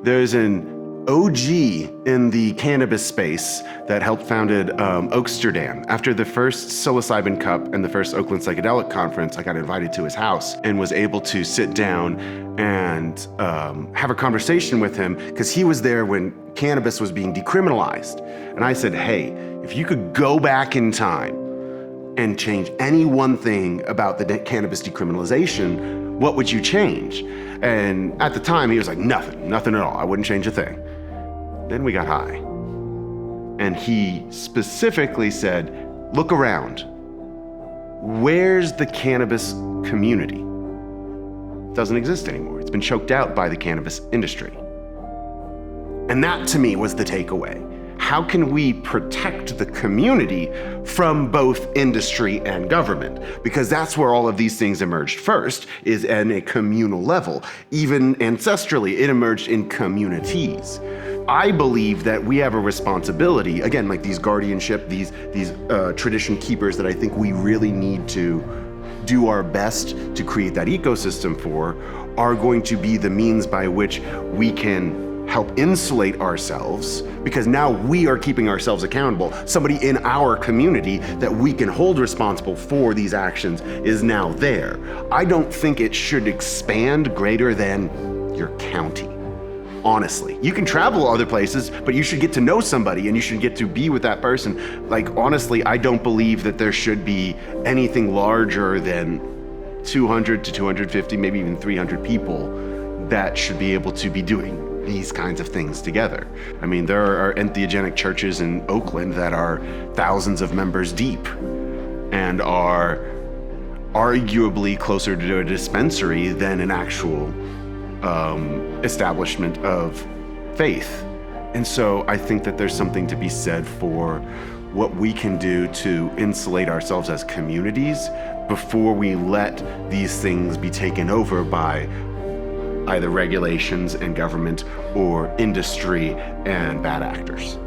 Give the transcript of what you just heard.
There's an OG in the cannabis space that helped founded Oaksterdam. After the first Psilocybin Cup and the first Oakland Psychedelic Conference, I got invited to his house and was able to sit down and have a conversation with him because he was there when cannabis was being decriminalized. And I said, hey, if you could go back in time and change any one thing about the cannabis decriminalization, what would you change? And at the time, he was like, nothing at all. I wouldn't change a thing. Then we got high. And he specifically said, look around. Where's the cannabis community? It doesn't exist anymore. It's been choked out by the cannabis industry. And that to me was the takeaway. How can we protect the community from both industry and government? Because that's where all of these things emerged first, is at a communal level. Even ancestrally, it emerged in communities. I believe that we have a responsibility, again, like these guardianship, these tradition keepers that I think we really need to do our best to create that ecosystem for, are going to be the means by which we can help insulate ourselves, because now we are keeping ourselves accountable. Somebody in our community that we can hold responsible for these actions is now there. I don't think it should expand greater than your county. Honestly, you can travel other places, but you should get to know somebody and you should get to be with that person. Like, honestly, I don't believe that there should be anything larger than 200 to 250, maybe even 300 people that should be able to be doing these kinds of things together. I mean, there are entheogenic churches in Oakland that are thousands of members deep and are arguably closer to a dispensary than an actual establishment of faith. And so I think that there's something to be said for what we can do to insulate ourselves as communities before we let these things be taken over by either regulations and government or industry and bad actors.